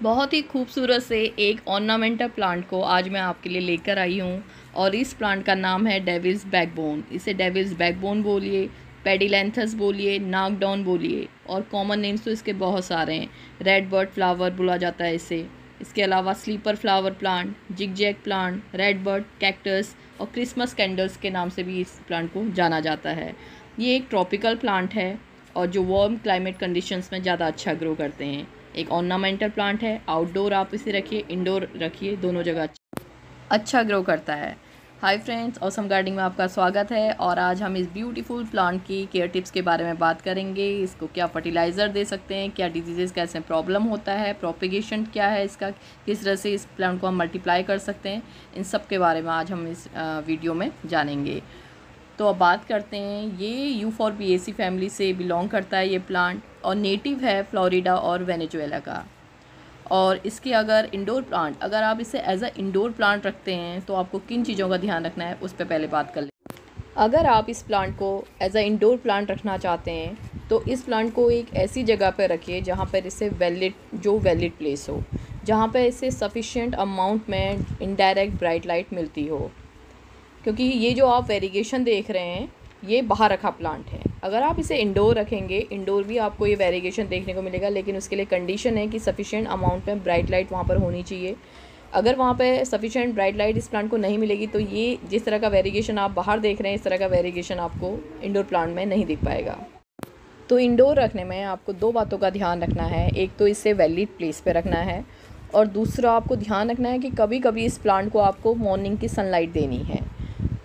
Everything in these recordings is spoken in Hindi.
बहुत ही खूबसूरत से एक ऑर्नामेंटल प्लांट को आज मैं आपके लिए लेकर आई हूँ। और इस प्लांट का नाम है डेविल्स बैकबोन। इसे डेविल्स बैकबोन बोलिए, पेडिलेंथस बोलिए, नागडाउन बोलिए, और कॉमन नेम्स तो इसके बहुत सारे हैं। रेड बर्ड फ्लावर बोला जाता है इसे। इसके अलावा sleeper flower plant, zigzag plant, red bird, cactus और क्रिसमस कैंडल्स के नाम से भी इस प्लांट को जाना जाता है। ये एक ट्रॉपिकल प्लांट है और जो वार्म क्लाइमेट कंडीशंस में ज़्यादा अच्छा ग्रो करते हैं। एक ऑर्नामेंटल प्लांट है। आउटडोर आप इसे रखिए, इंडोर रखिए, दोनों जगह अच्छा ग्रो करता है। हाय फ्रेंड्स, ऑसम गार्डनिंग में आपका स्वागत है। और आज हम इस ब्यूटीफुल प्लांट की केयर टिप्स के बारे में बात करेंगे। इसको क्या फर्टिलाइज़र दे सकते हैं, क्या डिजीज़ कैसे प्रॉब्लम होता है, प्रोपिगेशन क्या है इसका, किस तरह से इस प्लांट को हम मल्टीप्लाई कर सकते हैं, इन सब के बारे में आज हम इस वीडियो में जानेंगे। तो अब बात करते हैं। ये यूफॉर्बिएसी फैमिली से बिलोंग करता है ये प्लांट, और नेटिव है फ्लोरिडा और वेनेजुएला का। और इसके अगर इंडोर प्लांट, अगर आप इसे एज अ इंडोर प्लांट रखते हैं तो आपको किन चीज़ों का ध्यान रखना है उस पर पहले बात कर लें। अगर आप इस प्लांट को एज अ इंडोर प्लांट रखना चाहते हैं तो इस प्लांट को एक ऐसी जगह पर रखिए जहाँ पर इसे वैलिड प्लेस हो, जहाँ पर इसे सफिशिएंट अमाउंट में इनडायरेक्ट ब्राइट लाइट मिलती हो। क्योंकि ये जो आप वेरिगेशन देख रहे हैं ये बाहर रखा प्लांट है। अगर आप इसे इंडोर रखेंगे, इंडोर भी आपको ये वेरिगेशन देखने को मिलेगा, लेकिन उसके लिए कंडीशन है कि सफिशिएंट अमाउंट में ब्राइट लाइट वहाँ पर होनी चाहिए। अगर वहाँ पे सफिशिएंट ब्राइट लाइट इस प्लांट को नहीं मिलेगी तो ये जिस तरह का वेरिगेशन आप बाहर देख रहे हैं, इस तरह का वेरिगेशन आपको इंडोर प्लांट में नहीं दिख पाएगा। तो इंडोर रखने में आपको दो बातों का ध्यान रखना है। एक तो इसे वैलिड प्लेस पे रखना है, और दूसरा आपको ध्यान रखना है कि कभी कभी इस प्लांट को आपको मॉर्निंग की सनलाइट देनी है।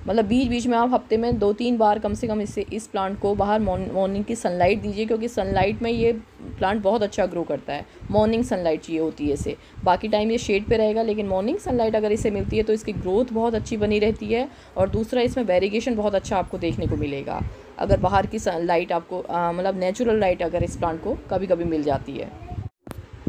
मतलब बीच बीच में आप हफ्ते में 2-3 बार कम से कम इस प्लांट को बाहर मॉर्निंग की सनलाइट दीजिए, क्योंकि सनलाइट में ये प्लांट बहुत अच्छा ग्रो करता है। मॉर्निंग सनलाइट चाहिए होती है इसे। बाकी टाइम ये शेड पे रहेगा, लेकिन मॉर्निंग सनलाइट अगर इसे मिलती है तो इसकी ग्रोथ बहुत अच्छी बनी रहती है। और दूसरा, इसमें वेरिगेशन बहुत अच्छा आपको देखने को मिलेगा अगर बाहर की सनलाइट आपको मतलब नेचुरल लाइट अगर इस प्लांट को कभी कभी मिल जाती है।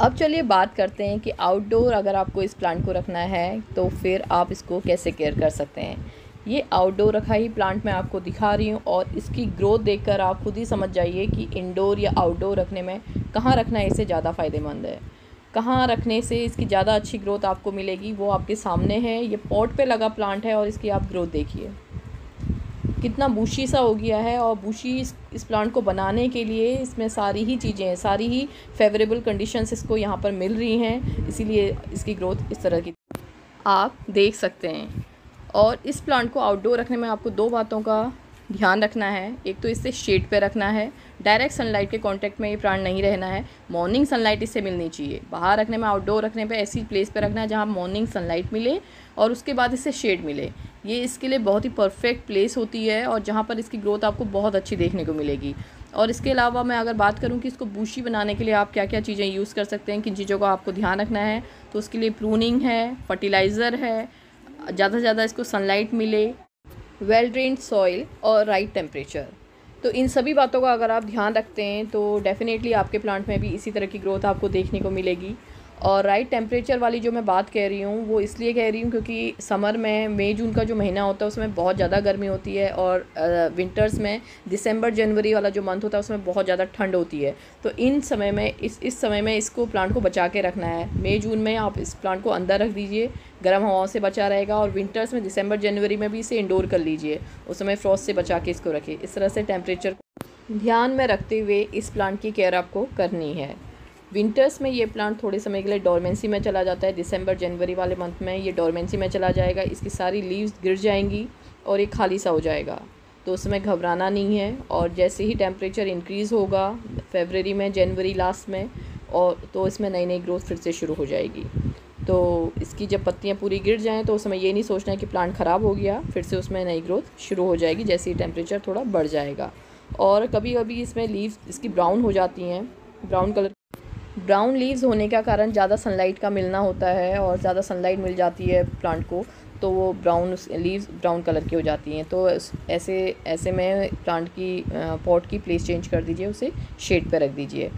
अब चलिए बात करते हैं कि आउटडोर अगर आपको इस प्लांट को रखना है तो फिर आप इसको कैसे केयर कर सकते हैं। ये आउटडोर रखा ही प्लांट मैं आपको दिखा रही हूँ, और इसकी ग्रोथ देखकर आप खुद ही समझ जाइए कि इंडोर या आउटडोर रखने में कहाँ रखना है इसे ज़्यादा फ़ायदेमंद है। कहाँ रखने से इसकी ज़्यादा अच्छी ग्रोथ आपको मिलेगी वो आपके सामने है। ये पॉट पे लगा प्लांट है और इसकी आप ग्रोथ देखिए कितना बूशी सा हो गया है। और बूशी इस प्लांट को बनाने के लिए इसमें सारी ही चीज़ें हैं, सारी ही फेवरेबल कंडीशंस इसको यहाँ पर मिल रही हैं, इसीलिए इसकी ग्रोथ इस तरह की आप देख सकते हैं। और इस प्लांट को आउटडोर रखने में आपको दो बातों का ध्यान रखना है। एक तो इसे शेड पे रखना है, डायरेक्ट सनलाइट के कांटेक्ट में ये प्लांट नहीं रहना है। मॉर्निंग सनलाइट इससे मिलनी चाहिए। बाहर रखने में, आउटडोर रखने पे ऐसी प्लेस पे रखना है जहाँ मॉर्निंग सनलाइट मिले और उसके बाद इससे शेड मिले। ये इसके लिए बहुत ही परफेक्ट प्लेस होती है और जहाँ पर इसकी ग्रोथ आपको बहुत अच्छी देखने को मिलेगी। और इसके अलावा मैं अगर बात करूँ कि इसको बूशी बनाने के लिए आप क्या क्या चीज़ें यूज़ कर सकते हैं, किन चीज़ों का आपको ध्यान रखना है, तो उसके लिए प्रूनिंग है, फर्टिलाइज़र है, ज़्यादा से ज़्यादा इसको सनलाइट मिले, वेल ड्रेन्ड सॉइल और राइट टेम्परेचर। तो इन सभी बातों का अगर आप ध्यान रखते हैं तो डेफ़िनेटली आपके प्लांट में भी इसी तरह की ग्रोथ आपको देखने को मिलेगी। और राइट टेम्परेचर वाली जो मैं बात कह रही हूँ वो इसलिए कह रही हूँ क्योंकि समर में मई जून का जो महीना होता है उसमें बहुत ज़्यादा गर्मी होती है, और विंटर्स में दिसंबर जनवरी वाला जो मंथ होता है उसमें बहुत ज़्यादा ठंड होती है। तो इन समय में इस समय में इसको प्लांट को बचा के रखना है। मई जून में आप इस प्लांट को अंदर रख दीजिए, गर्म हवाओं से बचा रहेगा। और विंटर्स में दिसंबर जनवरी में भी इसे इंडोर कर लीजिए, उस समय फ्रॉस्ट से बचा के इसको रखिए। इस तरह से टेम्परेचर को ध्यान में रखते हुए इस प्लांट की केयर आपको करनी है। विंटर्स में ये प्लांट थोड़े समय के लिए डोरमेंसी में चला जाता है। दिसंबर जनवरी वाले मंथ में ये डोरमेंसी में चला जाएगा, इसकी सारी लीव्स गिर जाएंगी और ये खाली सा हो जाएगा। तो उस समय घबराना नहीं है। और जैसे ही टेम्परेचर इंक्रीज़ होगा फरवरी में, जनवरी लास्ट में, और तो इसमें नई नई ग्रोथ फिर से शुरू हो जाएगी। तो इसकी जब पत्तियां पूरी गिर जाएं तो उस समय ये नहीं सोचना है कि प्लांट ख़राब हो गया, फिर से उसमें नई ग्रोथ शुरू हो जाएगी जैसे ही टेम्परेचर थोड़ा बढ़ जाएगा। और कभी कभी इसमें लीव्स इसकी ब्राउन हो जाती हैं, ब्राउन लीव्स होने का कारण ज़्यादा सनलाइट का मिलना होता है, और ज़्यादा सनलाइट मिल जाती है प्लांट को तो वो लीव्स ब्राउन कलर की हो जाती हैं। तो ऐसे में प्लांट की पॉट की प्लेस चेंज कर दीजिए, उसे शेड पे रख दीजिए।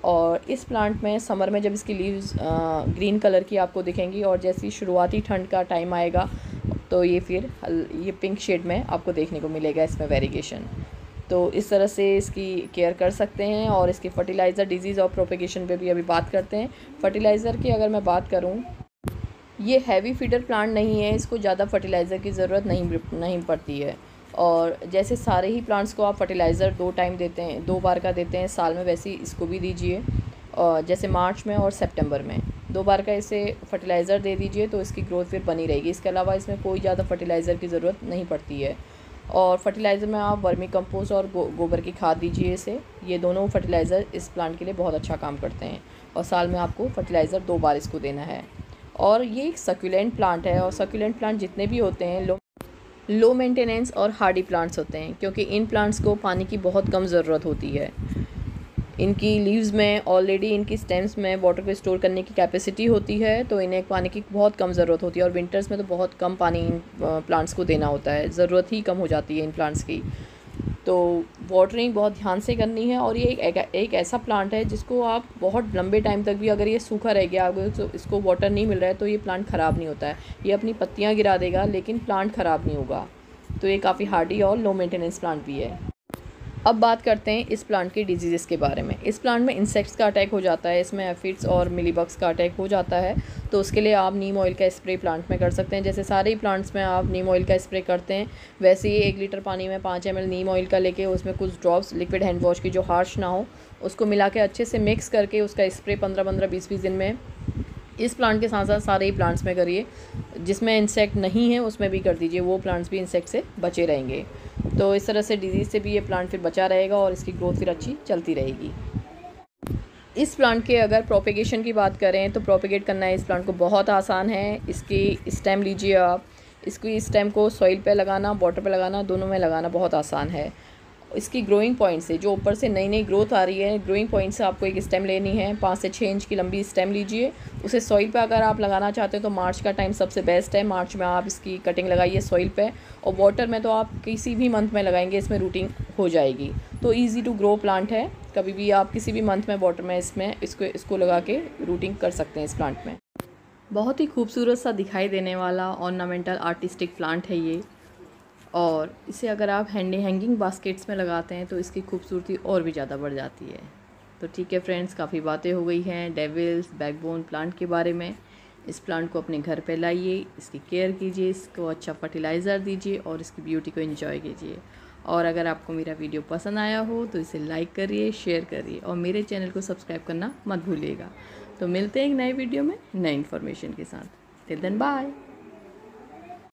और इस प्लांट में समर में जब इसकी लीव्स ग्रीन कलर की आपको दिखेंगी, और जैसी शुरुआती ठंड का टाइम आएगा तो ये फिर ये पिंक शेड में आपको देखने को मिलेगा इसमें वेरिगेशन। तो इस तरह से इसकी केयर कर सकते हैं। और इसकी फर्टिलाइज़र, डिजीज़ और प्रोपेगेशन पे भी अभी बात करते हैं। फर्टिलाइज़र की अगर मैं बात करूँ, ये हैवी फीडर प्लांट नहीं है, इसको ज़्यादा फर्टिलाइज़र की ज़रूरत नहीं पड़ती है। और जैसे सारे ही प्लांट्स को आप फर्टिलाइज़र 2 टाइम देते हैं, 2 बार का देते हैं साल में, वैसे ही इसको भी दीजिए। और जैसे मार्च में और सितंबर में 2 बार का इसे फर्टिलाइज़र दे दीजिए, तो इसकी ग्रोथ फिर बनी रहेगी। इसके अलावा इसमें कोई ज़्यादा फर्टिलाइज़र की ज़रूरत नहीं पड़ती है। और फर्टिलाइज़र में आप वर्मी कंपोस्ट और गोबर की खाद दीजिए इसे। ये दोनों फर्टिलाइज़र इस प्लांट के लिए बहुत अच्छा काम करते हैं। और साल में आपको फर्टिलाइज़र 2 बार इसको देना है। और ये एक सक्यूलेंट प्लांट है, और सक्यूलेंट प्लांट जितने भी होते हैं लो मेंटेनेंस और हार्डी प्लांट्स होते हैं, क्योंकि इन प्लांट्स को पानी की बहुत कम ज़रूरत होती है। इनकी लीव्स में ऑलरेडी, इनकी स्टेम्स में वाटर को स्टोर करने की कैपेसिटी होती है, तो इन्हें पानी की बहुत कम ज़रूरत होती है। और विंटर्स में तो बहुत कम पानी इन प्लांट्स को देना होता है, ज़रूरत ही कम हो जाती है इन प्लांट्स की। तो वाटरिंग बहुत ध्यान से करनी है। और ये एक ऐसा प्लांट है जिसको आप बहुत लंबे टाइम तक भी, अगर ये सूखा रह गया, अगर इसको वाटर नहीं मिल रहा है, तो ये प्लांट ख़राब नहीं होता है। ये अपनी पत्तियां गिरा देगा लेकिन प्लांट ख़राब नहीं होगा। तो ये काफ़ी हार्डी और लो मेंटेनेंस प्लांट भी है। अब बात करते हैं इस प्लांट के डिजीज़ के बारे में। इस प्लांट में इंसेक्ट्स का अटैक हो जाता है, इसमें एफिड्स और मिलीबग्स का अटैक हो जाता है। तो उसके लिए आप नीम ऑयल का स्प्रे प्लांट में कर सकते हैं। जैसे सारे ही प्लांट्स में आप नीम ऑयल का स्प्रे करते हैं, वैसे ही 1 लीटर पानी में 5 ml नीम ऑयल का लेके उसमें कुछ ड्रॉप्स लिक्विड हैंड वॉश की जो हार्श ना हो, उसको मिला के अच्छे से मिक्स करके उसका स्प्रे 15-15, 20-20 दिन में इस प्लांट के साथ साथ सारे ही प्लांट्स में करिए। जिसमें इंसेक्ट नहीं है उसमें भी कर दीजिए, वो प्लांट्स भी इंसेक्ट से बचे रहेंगे। तो इस तरह से डिजीज़ से भी ये प्लांट फिर बचा रहेगा और इसकी ग्रोथ फिर अच्छी चलती रहेगी। इस प्लांट के अगर प्रोपेगेशन की बात करें तो प्रोपेगेट करना है इस प्लांट को बहुत आसान है। इसकी स्टेम लीजिए आप, इसकी स्टेम को सॉइल पे लगाना, वाटर पे लगाना, दोनों में लगाना बहुत आसान है। इसकी ग्रोइंग पॉइंट से, जो ऊपर से नई नई ग्रोथ आ रही है, ग्रोइंग पॉइंट से आपको एक स्टेम लेनी है। 5 से 6 इंच की लंबी स्टेम लीजिए। उसे सॉइल पे अगर आप लगाना चाहते हैं तो मार्च का टाइम सबसे बेस्ट है। मार्च में आप इसकी कटिंग लगाइए सॉइल पे। और वाटर में तो आप किसी भी मंथ में लगाएंगे, इसमें रूटिंग हो जाएगी। तो ईजी टू ग्रो प्लांट है, कभी भी आप किसी भी मंथ में वाटर में इसको लगा के रूटिंग कर सकते हैं इस प्लांट में। बहुत ही खूबसूरत सा दिखाई देने वाला ऑर्नामेंटल आर्टिस्टिक प्लांट है ये। और इसे अगर आप हैंगिंग बास्केट्स में लगाते हैं तो इसकी खूबसूरती और भी ज़्यादा बढ़ जाती है। तो ठीक है फ्रेंड्स, काफ़ी बातें हो गई हैं डेविल्स बैकबोन प्लांट के बारे में। इस प्लांट को अपने घर पे लाइए, इसकी केयर कीजिए, इसको अच्छा फर्टिलाइज़र दीजिए और इसकी ब्यूटी को एंजॉय कीजिए। और अगर आपको मेरा वीडियो पसंद आया हो तो इसे लाइक करिए, शेयर करिए और मेरे चैनल को सब्सक्राइब करना मत भूलिएगा। तो मिलते हैं एक नए वीडियो में नई इन्फॉर्मेशन के साथ। Till then bye.